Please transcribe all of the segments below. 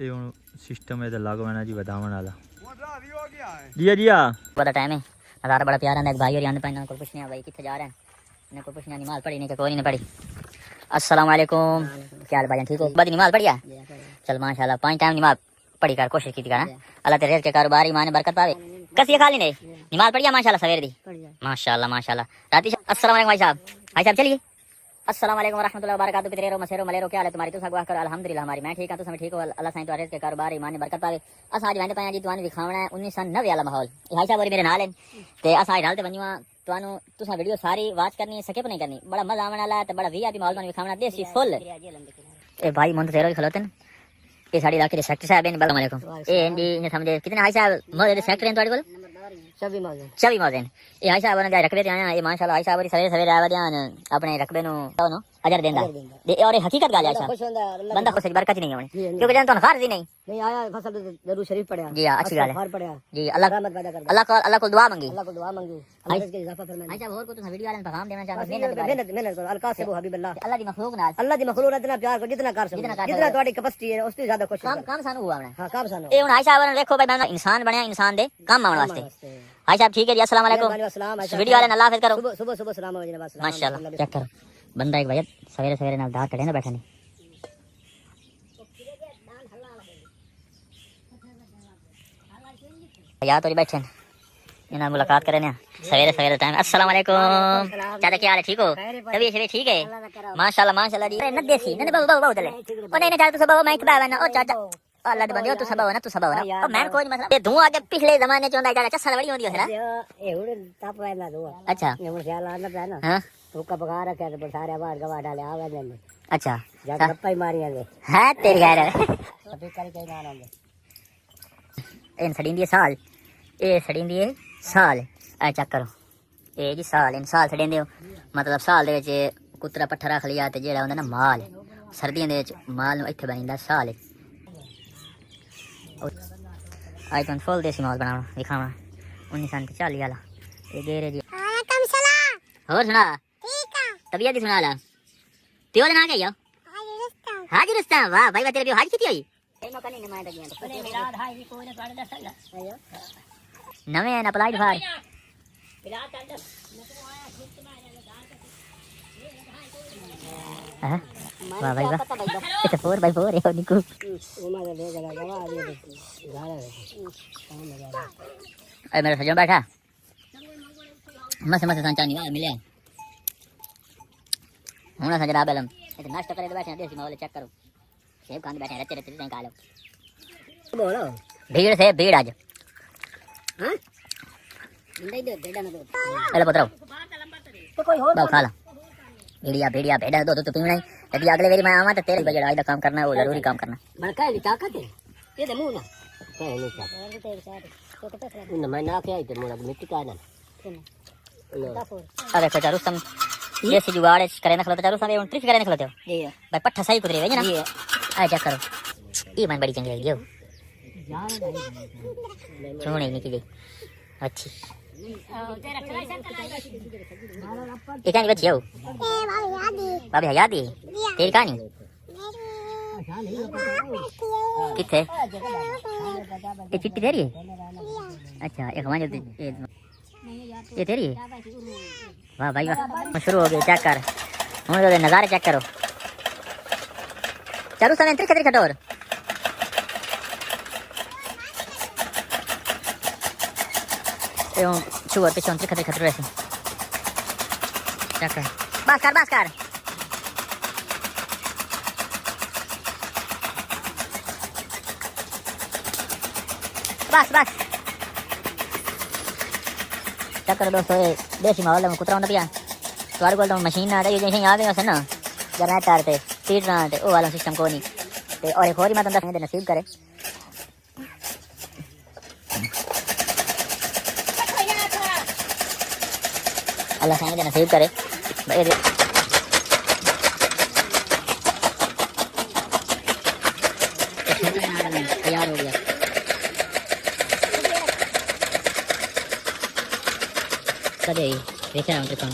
ये हुण सिस्टम इधर लगवाना जी बतावन वाला जिया जिया बड़ा टाइम है नज़ारा बड़ा प्यारा है। भाई और यहाँ पे इन्होंने को पूछने भाई कितने जा रहे हैं, इन्हें को पूछने नमाज पढ़ी नहीं कि कोई नहीं पढ़ी। अस्सलाम वालेकुम, क्या हाल भाई, ठीक हो? बड़ी नमाज पढ़िया, चल माशाल्लाह 5 टाइम नमाज पढ़ी कर कोशिश की करना। अल्लाह तेरे के कारोबार ईमान बरकत पावे। कसी खाली नहीं नमाज पढ़िया माशाल्लाह सवेर दी माशाल्लाह माशाल्लाह राती। अस्सलाम वालेकुम भाई साहब, भाई साहब चलिए। अस्सलाम वालेकुम रहमतुल्लाहि व बरकातहू। पितरेरो मसेरो मलेरो क्या हाल है तुम्हारी? तुम सगवा करो अल्हम्दुलिल्लाह हमारी मैं ठीक हां, तुम ठीक हो? अल्लाह साईं तुम्हारे के कारोबार ईमान बरकत पावे। अस आज वंड पाया जी तुहानू विखावना है 1990 वाला माहौल। भाई साहब और मेरे नाल है ते अस आज ढलते बनवा तुहानू तुसा वीडियो सारी वाच करनी है, स्किप नहीं करनी। बड़ा मजा आने वाला है ते बड़ा वीआईपी माहौल तुहानू विखावना देसी फुल। ए भाई मन तेरो खलोते न ये साडी इलाके दे सेक्टर साहब हैं। अस्सलाम वालेकुम। ए इंदी ने समझे कितने भाई साहब मोहल्ले दे सेक्टर हैं तुम्हारे कोल? 24 मौजन। ये भाई साहब ने रकबे ते आया ये माशाल्लाह। भाई साहब सवेरे सवेरे आवा ध्यान अपने रकबे नो अजर देंदा दे और हकीकत गाल है बंदा खुश बरकत नहीं होनी क्योंकि जन तो फर्ज ही नहीं आया फसल जरूर शरीफ पढ़या जी। अच्छी बात है जी। अल्लाह को दुआ मांगी भाई साहब और को तो वीडियो वाले ने पैगाम देना चाहता मेहनत करो अलका से वो हबीबल्लाह अल्लाह दी मखलूक नाल अल्लाह दी मखलूक इतना प्यार करो जितना कर सको जितना तुम्हारी कैपेसिटी है उससे ज्यादा खुश काम सानू हुआ हमने। हां काम सानू ए हुन भाई साहब ने देखो भाई मैं इंसान बनया इंसान दे काम आने वास्ते। भाई साहब ठीक है जी। अस्सलाम वालेकुम। वीडियो वाले ने अल्लाह हाफिज करो। सुबह सलाम हो जनाब माशाल्लाह। चेक करो बंदा एक भैया सवेरे सवेरे नाल दार चढ़े ना बैठे नहीं या तो बैठे इन्हें मुलाकात करें ना सवेरे सवेरे टाइम। अस्सलाम वालेकुम चाचा क्या हाल है, ठीक हो? तबीयत शबीयत ठीक है माशाल्लाह माशाल्लाह जी। न देसी न बाबू बाबू चले ओ नहीं चाचा तू सब मैं खबा ना ओ चाचा अल्लाह दे बंदे तू सब हो ना तू सब हो ना ओ मैं कोई मसला ये धुआं आगे पिछले जमाने च होंदा जाड़ा चस्सा बड़ी होंदी है ना ए हुन ताप वाला धुआं। अच्छा ये मुझे ख्याल आ ना ना हां रुका पका रखा है सारे आवाज गवा डाले आ गए। अच्छा जा गप्पा ही मारियां ले है तेरी गैर अभी कर के ना आंदे इन सड़ींदी साल ए सड़ींदी साल ए चेक करो ए जी साल इन साल सड़ेंदे हो मतलब साल दे विच कुतरा पट्ठा रख लिया ते जेड़ा होंदा ना माल सर्दियां दे विच माल नु इत्थे बनिंदा साल। आज तुम फुल देसी माहौल बनाना दिखावा 1940 वाला ये गेरे जी। वालेकुम सलाम और सुना ठीक है तबीयत सुना ला त्यो ना क्या हाजी रुस्तम वाह भाई तेरे भी हाज कितनी हुई नवे है ना अप्लाइड फार वाह भाई वाह इट्स 4x4 है निको ए मेरा सजन बैठा मस्त मस्त संचा नहीं मिले हुन सजना बेलम ये नाश्ता करे बैठे देसी माहौल चेक करो सेब खाने बैठे रहते रहते खा लो बोलो भीड़ से भीड़ आज हां नहीं दे बेड़ा ना दो अरे पतराओ तो कोई हो खा ला भेड़िया भेड़िया भेड़ा दो तो पीना ही यदि अगले बारी मैं आवा तो तेरे बजट आज काम करना है वो जरूरी काम करना बड़का है ताकत है ये दे मुंह ना है नहीं ताकत ना मैं ना के आई तो मुंह मिट्टी का ना अरे चारू सम ये से जुगाड़ करे ना खलोते चारू सम ये ट्रिक करे ना खलोते हो जी भाई पट्ठा सही कुतरे है ना जी आ चेक करो ये मन बड़ी चंगी है यो सोने नहीं की अच्छी ये क्या बच्ची हो भाभी हयादी तेरी कहानी किथे ये चिट्ठी तेरी है? अच्छा एक हमारे ये तेरी है? वाह भाई वाह शुरू हो गई चेक कर हम नज़ारे चेक करो चारू समय त्रिक खटोर छुआ पिछन त्रिक खटोर ऐसे चेक कर बस कर बस चेक करो दोस्तों देसी माहौल में कुतरा पिया तुम्हारे को तो मशीन ना ये जैसे आ गए ना जनरेटर ते सीट ना ते वो वाला सिस्टम को नहीं ते और एक और ही मैं तुम नसीब करे अल्लाह साईं नसीब करे तैयार हो गया कदे देखा उनके काम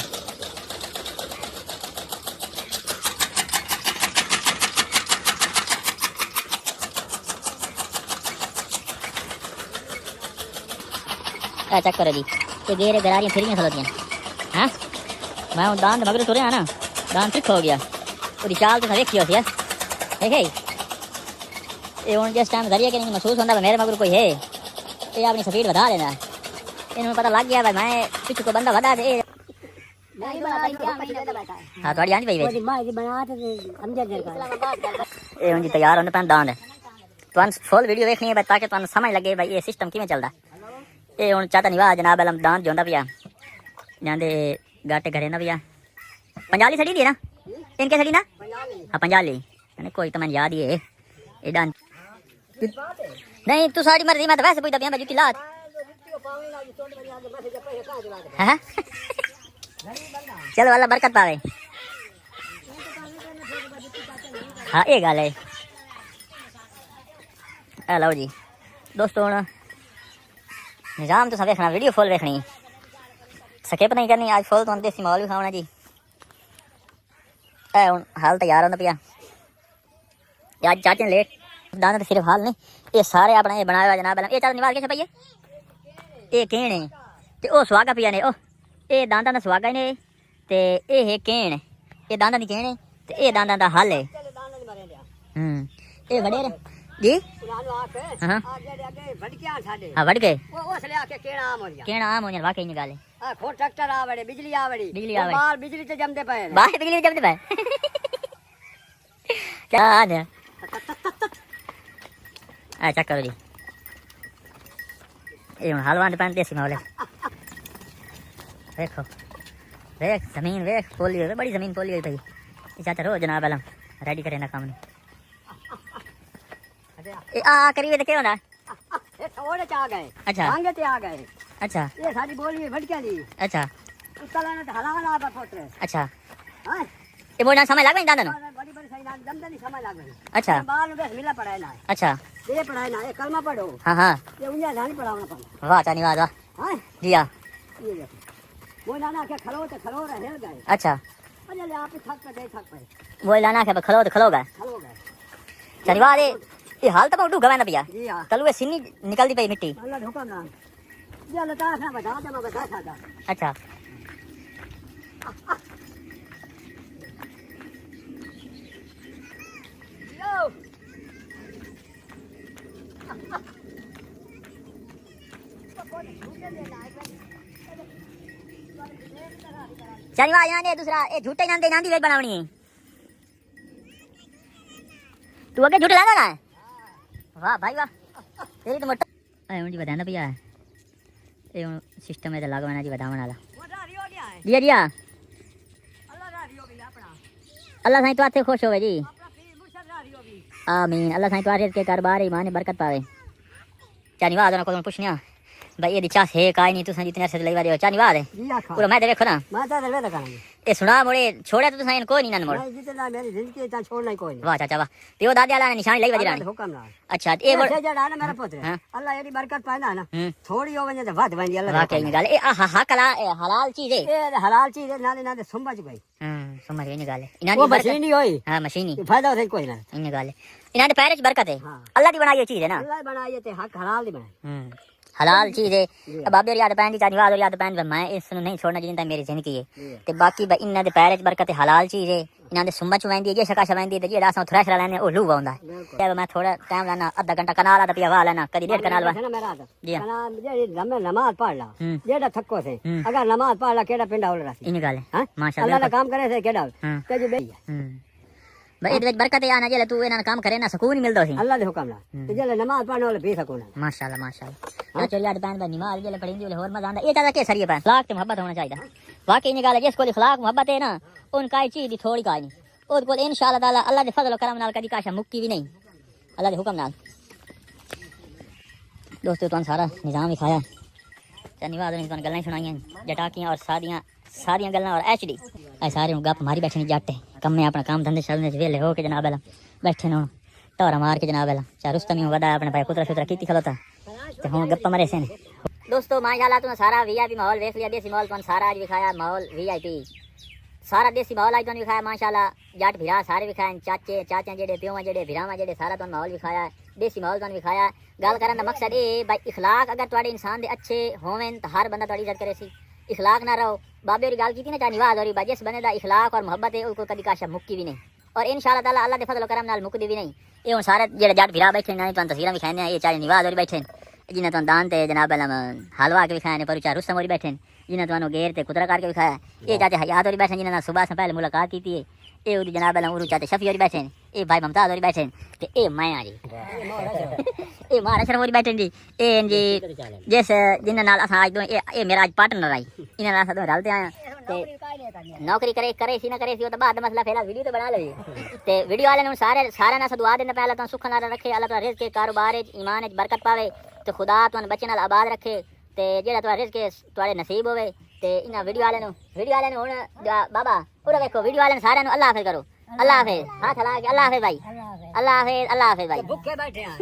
ए चेक करो जी ये गेरे गरारियां फिरियां खलोतियां हैं मैं हूं दान मगर तुरे ना दान ठीक हो गया ओदी चाल तो देखियो सी देखे ये हुन जिस टाइम जरिए के नहीं महसूस होंदा मेरे मगर कोई है ये अपनी स्पीड बढ़ा लेना इन्हें पता लग गया भाई मैं पीछे को बंदा बढ़ा दे हाँ थोड़ी आंदी भाई ये हुन जी तैयार होने पैन दान तुम फुल वीडियो देखनी है ताकि तुम समझ लगे भाई ये सिस्टम किवें चलदा ये हुन चाहता नहीं वाह जनाब अलम दान जोंदा पिया जांदे गाटे घरे ना पिया पंजाली सड़ी दी ना इनके सड़ी ना हाँ पंजाली यानी कोई तो मैं याद ही है ये डांस नहीं तू सारी मर्जी मैं तो वैसे पूछता पिया जुती लात हैं चलो अल्लाह बरकत पावे हाँ ये गल है लो जी दोस्तों हुण निजाम तुसां वेखना वीडियो फुल वेखनी स्किप नहीं करनी आज फुल तुहानूं देसी माहौल भी खावना जी ए हुण हाल तैयार होंदा पिया आज चाचे ने लेट दाना तो सिर्फ हाल नहीं ये सारे अपना ये बनाया जनाब ये चल निवाल के छपाइए ये केण ते ओ सुहागा पिया ने ओ ये दांदा दा सुहागा ने ते ये है केण ये दांदा दी केण ते ये दांदा दा हल है ये वडेर जी हाँ वड़ गए केण आम हो वाकई नहीं गल है ट्रैक्टर आवड़े बिजली आवड़ी बिजली आवड़ी बाहर बिजली से जमते पे बाहर बिजली जमते पे क्या है अच्छा करो जी ये हलवा पैन देसी माहौल है देखो देख जमीन देख पोली हुई बड़ी जमीन पोली हुई भाई ये चाचा रोज जनाब अलम रेडी करे ना काम नहीं आ करीब तो क्या होना ये थोड़े च आ गए अच्छा आगे ते आ गए अच्छा ये सारी बोली भटकिया दी अच्छा उसका लाना तो हलाना पर पोतरे अच्छा हां ये बोलना समय लग दादा नो बड़ी बड़ी सही नाम दम नहीं समय लग अच्छा बाल में मिला पढ़ाई ना अच्छा ये पढ़ाई ना ये कलमा पढ़ो हाँ हाँ ये उन्हें जानी पढ़ाना पड़ता वाह चानी वाह वाह हां जी हाँ ये देखो वो नाना के खलो रह गए अच्छा अरे ले आप थक पे दे थक पे वो लाना के खलो तो खलोगा खलो गए चानी वाह ये हाल तो डूगा ना भैया जी हां तलुए सिन्नी निकलती पई मिट्टी अल्लाह हुक्म ना ये लता ना बता दे मैं बता था अच्छा चानी वाह यहाँ ने दूसरा ये झूठे नाम दे नांदी वेट बनावनी है तू आगे झूठे लाना ना है वाह भाई वाह तेरी तो मोटा ए उंडी बताना भैया ये सिस्टम है तो लगवाना जी बतावन वाला दिया दिया अल्लाह साईं तो आते खुश होवे जी आमीन अल्लाह साईं तो आते के कारोबार ईमान में बरकत पावे चानी वाह दोनों को पूछनिया भाई ये दिचा है काई नहीं तुसा जितने अरसे लईवा दियो चानी वाह है जी हां पूरा मैं देखो ना मैं तो दे लगा ये सुना मोड़े छोड़े तो तुसा इन कोई नहीं ना मोड़ मैं जितना मेरी जिंदगी ता छोड़ना ही कोई नहीं वाह चाचा वाह पियो दादी वाला निशानी लईवा दिरानी हुक्म ना अच्छा ये मोड़ से जड़ा ना मेरा पुत्र हाँ। अल्लाह एडी बरकत पाना ना थोड़ी हो वने तो वध वंदी अल्लाह वाकई में गाल ए हा कला हलाल चीज है ये हलाल चीज है नाले नाले समझ गई समझ गई गाल है वो इना मशीन ही होई हां मशीनी फायदा होता कोई ना इन गाल है इना पैर च बरकत है हाँ। अल्लाह की बनाई चीज है ना अल्लाह बनाई ते हक हलाल दी बनाई हलाल चीज है अब बाबे याद पैन दी चानी वाद याद पैन मैं इसनु नहीं छोड़ना जिंदा मेरी जिंदगी है ते बाकी इन्ना दे पैर च बरकत है हलाल चीज है इना दे सुम्मा चवेंदी है शका शवेंदी है जेड़ा असां थ्रेशर लेने ओ लूवा होंदा है मैं थोड़ा टाइम लाना आधा घंटा कनाल आदा पिया वा लेना कदी डेढ़ कनाल वा ना मेरा जी हां कना जे लम्बे नमाज पढ़ ला जेड़ा थको से अगर नमाज पढ़ ला केड़ा पिंडा होल रासी इन गाल है हां माशाल्लाह अल्लाह ना काम करे से केड़ा ते जो बे भाई इधर बरकत है आना जेले तू इना काम करे ना सुकून ही मिलदो सी अल्लाह दे हुक्म ना ते जेले नमाज पढ़ने वाले भी सको ना माशाल्लाह माशाल्लाह चल यार पैन दा नमाज जेले पढ़िंदी वाले और मजा आंदा ए चाचा के सरिए पैन अखलाक ते मोहब्बत होना चाहिए वाकई नहीं गाल है जिसको अखलाक मोहब्बत है ना उनका चीज दी थोड़ी काई नहीं और को इंशाल्लाह ताला अल्लाह दे फजल और करम नाल कदी काशा मुक्की भी नहीं अल्लाह दे हुक्म नाल दोस्तों तुम सारा निजाम दिखाया धन्यवाद ने तुम गल्लां सुनाइयां जटाकियां और सारियां गल्लां और एचडी ऐ सारे गप मारी बैठे जट कम में अपना काम धंधे चलने वेले हो के जनाब अला बैठे न टोरा मार के जनाब अला चार रुस्तमी वदा अपने भाई पुत्र सुत्र कीती खलोता ते हुन गप्पा मरे से दोस्तों माशाल्लाह तुम सारा वीआईपी माहौल देख लिया देसी माहौल तुम सारा आज दिखाया माहौल वीआईपी सारा देसी माहौल आज तुहानू विखाया माशाल्लाह जट भिरा सारे विखाए चाचे चाचा जेडे प्योवा जेडे भिरावा जेडे सारा तुहानू माहौल विखाया है देसी माहौल तुहानू विखाया है गल करन दा मकसद ए भाई इखलाक अगर तुहाडे इंसान दे अच्छे होवेन तो हर बंदा तुहाडी इज्जत करे सी इखलाक ना रहो बाबे होरी गल कीती ना चाहे निवाज होरी जिस बंदे दा इखलाक और मोहब्बत है उसको कदी काशा मुक्की भी नहीं और इंशाअल्लाह ताला अल्लाह दे फजल करम नाल मुक्कदी भी नहीं ये हुण सारे जेडे जट भिरा बैठे ने तुहानू तस्वीरां विखाने ये चाहे निवाज होरी बैठे जिन्हें तुहानू दान ते जनाब हलवा के विखाए ने पर चाहे रुस्तम होरी बैठे जिन्हें तुहानू गेर ते कुतरा करके विखाया ये चाचे हयात होरी बैठे जिन्हें सुबह से पहले मुलाकात की है ये उदी जनाब उरू चाचे शफी होरी बैठे ये भाई मुमताज होरी बैठे ते ए मैं आ जी ए मार अशरफ होरी बैठे जी ए जी जिस जिन्हें नाल असा आज दो ए मेरा आज पार्टनर आई इन्हें नाल दो रलते आया ते नौकरी करे करे सी ना करे सी वो तो बाद मसला फिलहाल वीडियो तो बना ले ते वीडियो वाले ने सारे सारे ना दुआ देने पहले तो सुख नाल रखे अल्लाह ताला रिज़्क़ के कारोबार ईमान विच बरकत पावे ते खुदा तुहानू बच्चे नाल आबाद रखे ते जेड़ा तुहाडा रिज़्क़ तुहाडे नसीब होवे ते इना वीडियो वाले हुण बाबा पूरा देखो वीडियो वाले सारे अल्लाह हाफिज़ करो अल्लाह हाफिज़ हाथ हला के अल्लाह हाफिज़ भाई अल्लाह हाफिज़ भाई भूखे बैठे हैं